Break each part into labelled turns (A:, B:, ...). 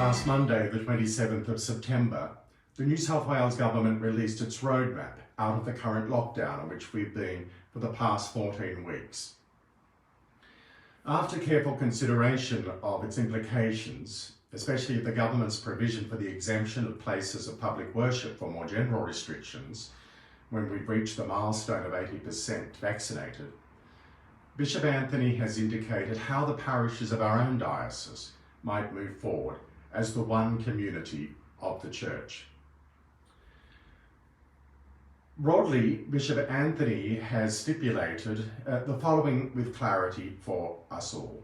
A: Last Monday, the 27th of September, the New South Wales Government released its roadmap out of the current lockdown in which we've been for the past 14 weeks. After careful consideration of its implications, especially the government's provision for the exemption of places of public worship for more general restrictions, when we've reached the milestone of 80% vaccinated, Bishop Anthony has indicated how the parishes of our own diocese might move forward as the one community of the Church. Broadly, Bishop Anthony has stipulated the following with clarity for us all.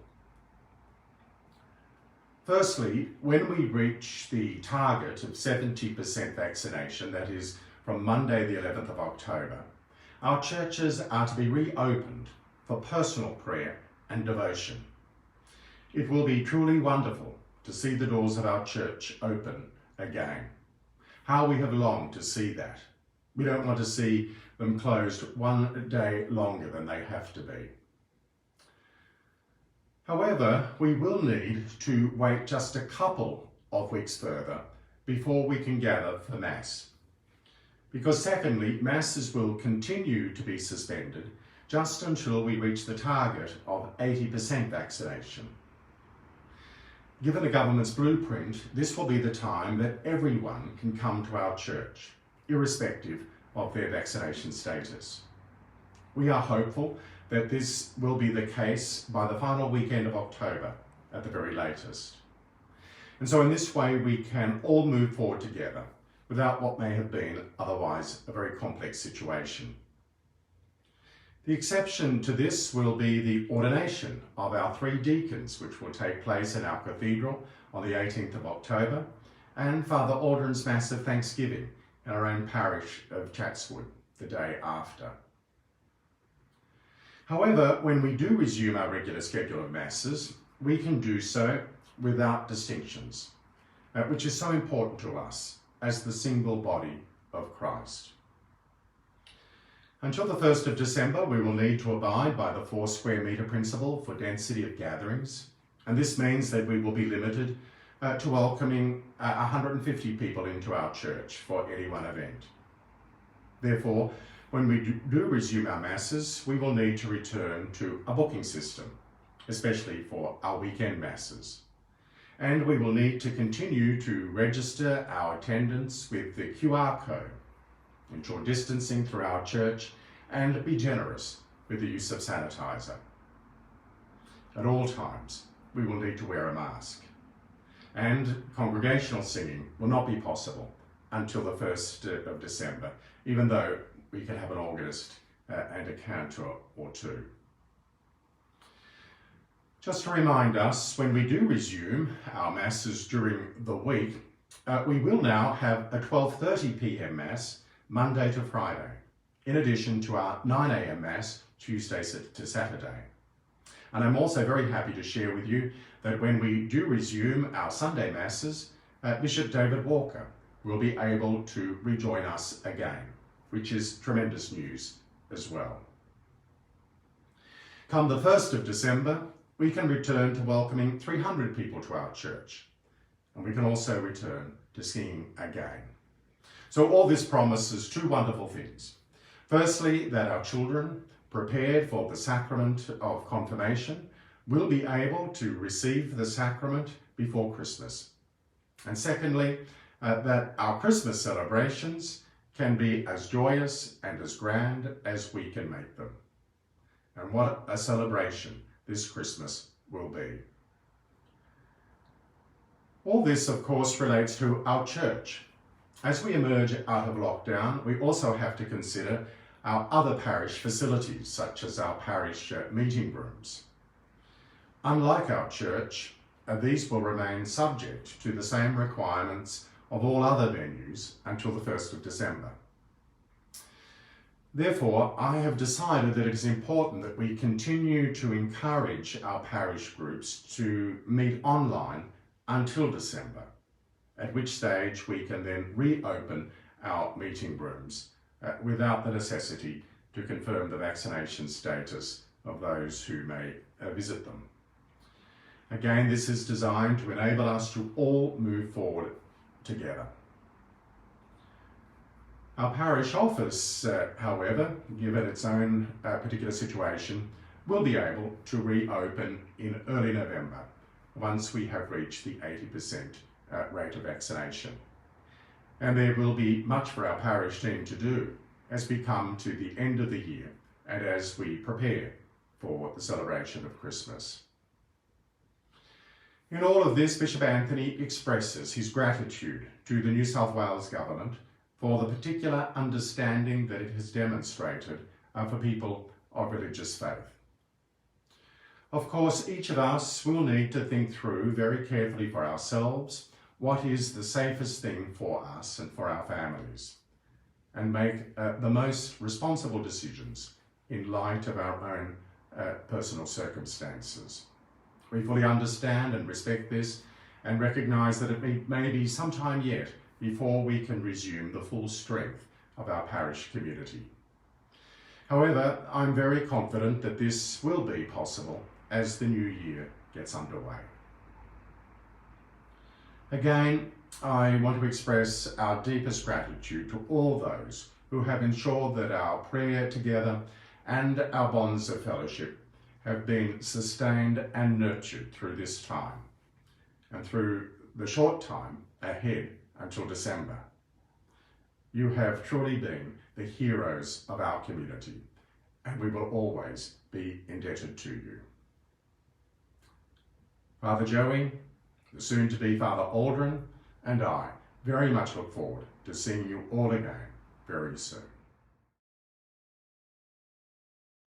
A: Firstly, when we reach the target of 70% vaccination, that is from Monday the 11th of October, our churches are to be reopened for personal prayer and devotion. It will be truly wonderful to see the doors of our church open again. How we have longed to see that. We don't want to see them closed one day longer than they have to be. However, we will need to wait just a couple of weeks further before we can gather for Mass. Because secondly, Masses will continue to be suspended just until we reach the target of 80% vaccination. Given the government's blueprint, this will be the time that everyone can come to our church, irrespective of their vaccination status. We are hopeful that this will be the case by the final weekend of October at the very latest. And so in this way we can all move forward together without what may have been otherwise a very complex situation. The exception to this will be the ordination of our 3 deacons, which will take place in our cathedral on the 18th of October, and Father Aldrin's Mass of Thanksgiving in our own parish of Chatswood the day after. However, when we do resume our regular schedule of Masses, we can do so without distinctions, which is so important to us as the single body of Christ. Until the 1st of December, we will need to abide by the 4 square metre principle for density of gatherings, and this means that we will be limited to welcoming 150 people into our church for any one event. Therefore, when we do resume our Masses, we will need to return to a booking system, especially for our weekend Masses. And we will need to continue to register our attendance with the QR code, ensure distancing through our church, and be generous with the use of sanitizer. At all times, we will need to wear a mask. And congregational singing will not be possible until the 1st of December, even though we can have an organist and a cantor or 2. Just to remind us, when we do resume our Masses during the week, we will now have a 12:30 p.m. Mass Monday to Friday, in addition to our 9 a.m. Mass Tuesday to Saturday. And I'm also very happy to share with you that when we do resume our Sunday Masses, Bishop David Walker will be able to rejoin us again, which is tremendous news as well. Come the 1st of December, we can return to welcoming 300 people to our church, and we can also return to singing again. So all this promises 2 wonderful things. Firstly, that our children, prepared for the sacrament of confirmation, will be able to receive the sacrament before Christmas. And secondly, that our Christmas celebrations can be as joyous and as grand as we can make them. And what a celebration this Christmas will be. All this, of course, relates to our church. As we emerge out of lockdown, we also have to consider our other parish facilities, such as our parish meeting rooms. Unlike our church, these will remain subject to the same requirements of all other venues until the 1st of December. Therefore, I have decided that it is important that we continue to encourage our parish groups to meet online until December, at which stage we can then reopen our meeting rooms without the necessity to confirm the vaccination status of those who may visit them. Again, this is designed to enable us to all move forward together. Our parish office, however, given its own particular situation, will be able to reopen in early November once we have reached the 80% rate of vaccination. And there will be much for our parish team to do as we come to the end of the year and as we prepare for the celebration of Christmas. In all of this, Bishop Anthony expresses his gratitude to the New South Wales Government for the particular understanding that it has demonstrated for people of religious faith. Of course, each of us will need to think through very carefully for ourselves what is the safest thing for us and for our families, and make the most responsible decisions in light of our own personal circumstances. We fully understand and respect this and recognise that it may be some time yet before we can resume the full strength of our parish community. However, I'm very confident that this will be possible as the new year gets underway. Again, I want to express our deepest gratitude to all those who have ensured that our prayer together and our bonds of fellowship have been sustained and nurtured through this time and through the short time ahead until December. You have truly been the heroes of our community, and we will always be indebted to you. Father Joey, the soon-to-be Father Aldrin, and I very much look forward to seeing you all again very soon.